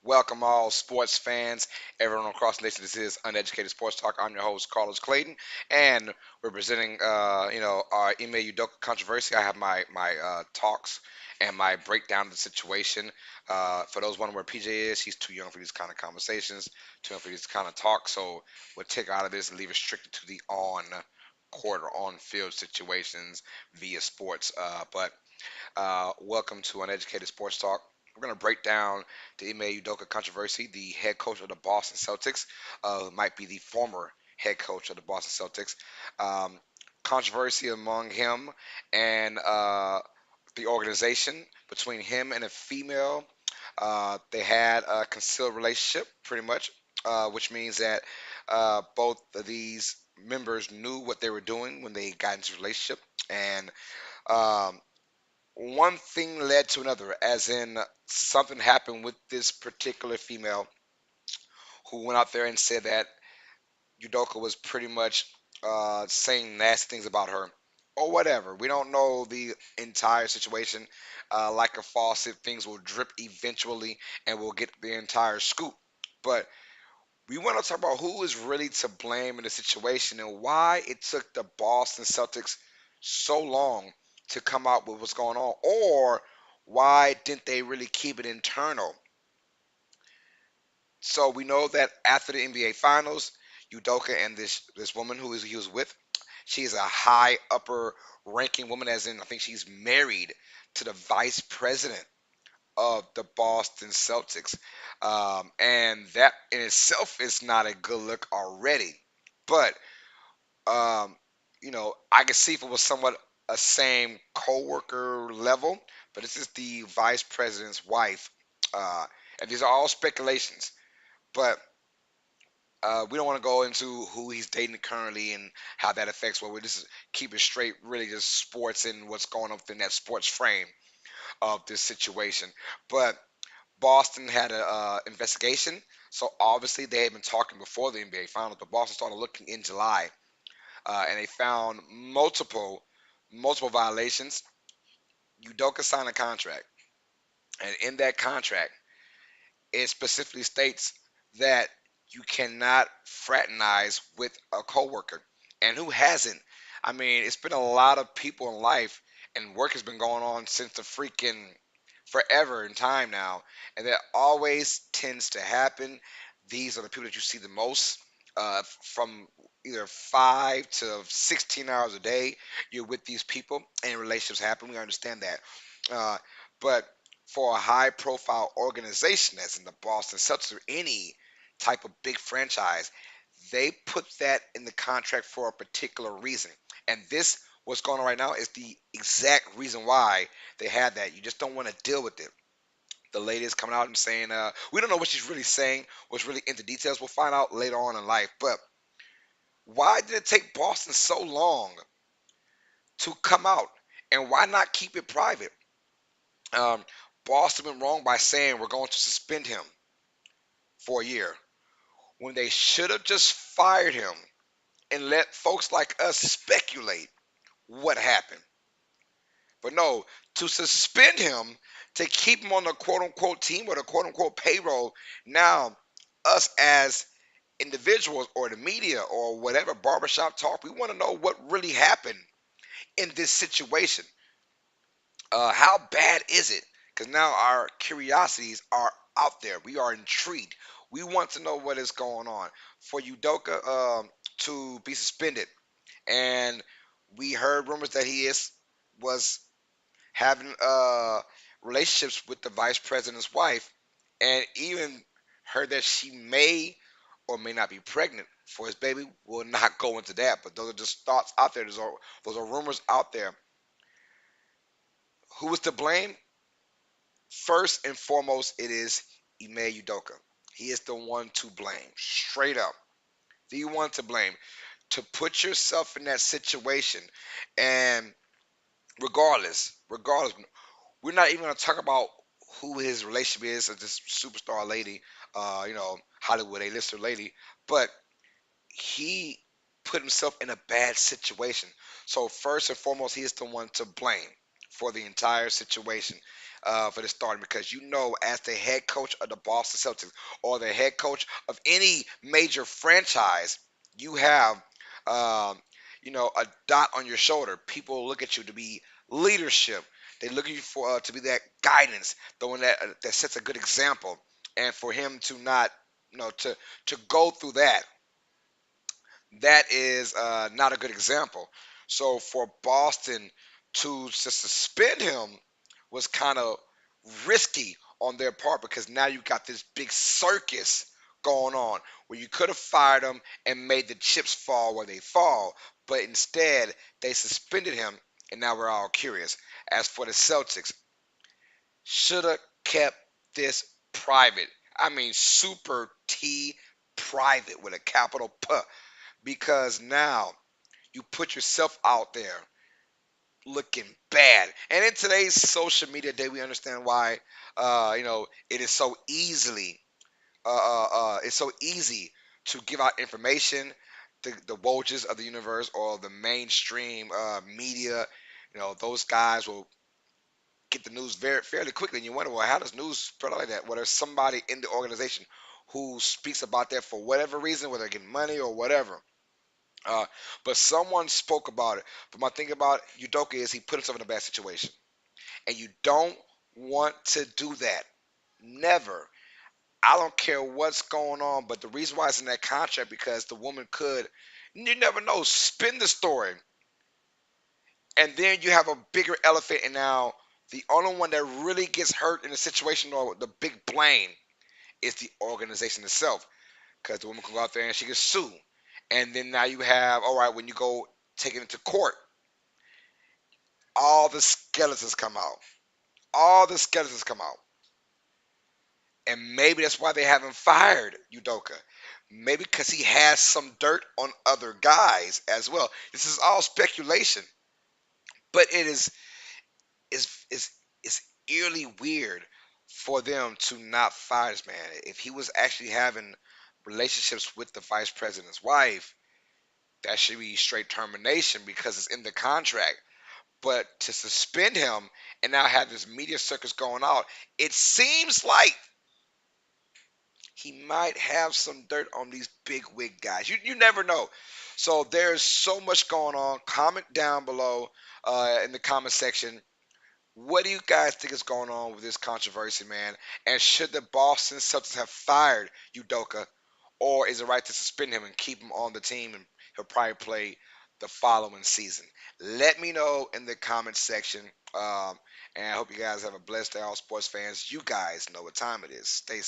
Welcome all sports fans, everyone across the nation. This is Uneducated Sports Talk. I'm your host, Carlos Clayton, and we're presenting, our Ime Udoka controversy. I have my talks and my breakdown of the situation. For those wondering where PJ is, he's too young for these kind of conversations, too young for these kind of talks. So we'll take out of this and leave it strictly to the on court or on field situations via sports. But welcome to Uneducated Sports Talk. We're going to break down the Ime Udoka controversy. The head coach of the Boston Celtics might be the former head coach of the Boston Celtics. Um, Controversy among him and the organization between him and a female. They had a concealed relationship, pretty much, which means that both of these members knew what they were doing when they got into a relationship. And um, one thing led to another, as in something happened with this particular female who went out there and said that Udoka was pretty much saying nasty things about her or whatever. We don't know the entire situation. Like a faucet, things will drip eventually and we'll get the entire scoop. But we want to talk about who is really to blame in the situation and why it took the Boston Celtics so long to come out with what's going on, or why didn't they really keep it internal? So we know that after the NBA Finals, Udoka and this woman he was with, she is a high upper ranking woman, as in I think she's married to the vice president of the Boston Celtics. And that in itself is not a good look already. But, um, I could see if it was somewhat a same coworker level, but this is the vice president's wife. Uh, and these are all speculations. But we don't want to go into who he's dating currently and how that affects what we just keep it straight, really just sports and what's going on within that sports frame of this situation. But Boston had an investigation, so obviously they had been talking before the NBA Finals. But Boston started looking in July, and they found multiple violations. Udoka signed a contract, and in that contract, it specifically states that you cannot fraternize with a coworker. And who hasn't? I mean, it's been a lot of people in life, and work has been going on since the freaking forever in time now, and that always tends to happen. These are the people that you see the most. From either 5 to 16 hours a day, you're with these people, and relationships happen. We understand that, but for a high profile organization as in the Boston Celtics or any type of big franchise, they put that in the contract for a particular reason. And this, what's going on right now, is the exact reason why they had that. You just don't want to deal with it. The lady is coming out and saying, we don't know what she's really saying, what's really into details. We'll find out later on in life. But why did it take Boston so long to come out? And why not keep it private? Um, Boston went wrong by saying we're going to suspend him for a year when they should have just fired him and let folks like us speculate what happened. But no, to suspend him, to keep him on the quote unquote team or the quote unquote payroll, now us as individuals or the media or whatever barbershop talk, we want to know what really happened in this situation. How bad is it? Because now our curiosities are out there. We are intrigued. We want to know what is going on. For Udoka to be suspended, and we heard rumors that he was having relationships with the vice president's wife, and even heard that she may or may not be pregnant for his baby. We'll not go into that, but those are just thoughts out there. Those are rumors out there. Who is to blame? First and foremost, it is Ime Udoka. He is the one to blame, straight up. The one to blame. To put yourself in that situation, and regardless, we're not even going to talk about who his relationship is with this superstar lady, Hollywood A-lister lady, but he put himself in a bad situation. So first and foremost, he is the one to blame for the entire situation for the starting because you know as the head coach of the Boston Celtics or the head coach of any major franchise, you have um, a dot on your shoulder. People look at you to be leadership. They look at you for to be that guidance, the one that sets a good example. And for him to not, to go through that, that is not a good example. So for Boston to suspend him was kind of risky on their part because now you got this big circus going on where you could have fired him and made the chips fall where they fall, but instead they suspended him, and now we're all curious. As for the Celtics, should have kept this private. I mean, super T private with a capital P because now you put yourself out there looking bad. And in today's social media day, we understand why it is so it's so easy to give out information. The Wojs of the universe or the mainstream media, those guys will get the news very fairly quickly, and you wonder, well, how does news spread out like that? Well, there's somebody in the organization who speaks about that for whatever reason, whether they're getting money or whatever. Uh, but someone spoke about it. But my thing about Udoka is he put himself in a bad situation. And you don't want to do that. Never. I don't care what's going on, but the reason why it's in that contract because the woman could, you never know, spin the story. And then you have a bigger elephant, and now the only one that really gets hurt in the situation or the big blame is the organization itself. Because the woman can go out there and she can sue. And then now you have, all right, when you go take it into court, all the skeletons come out. All the skeletons come out. And maybe that's why they haven't fired Udoka. Maybe because he has some dirt on other guys as well. This is all speculation, but is is eerily weird for them to not fire this man. If he was actually having relationships with the vice president's wife, that should be straight termination because it's in the contract. But to suspend him and now have this media circus going out, it seems like he might have some dirt on these big wig guys. You never know. So there's so much going on. Comment down below in the comment section. What do you guys think is going on with this controversy, man? And should the Boston Celtics have fired Udoka, or is it right to suspend him and keep him on the team and he'll probably play the following season? Let me know in the comment section. And I hope you guys have a blessed day, all sports fans. You guys know what time it is. Stay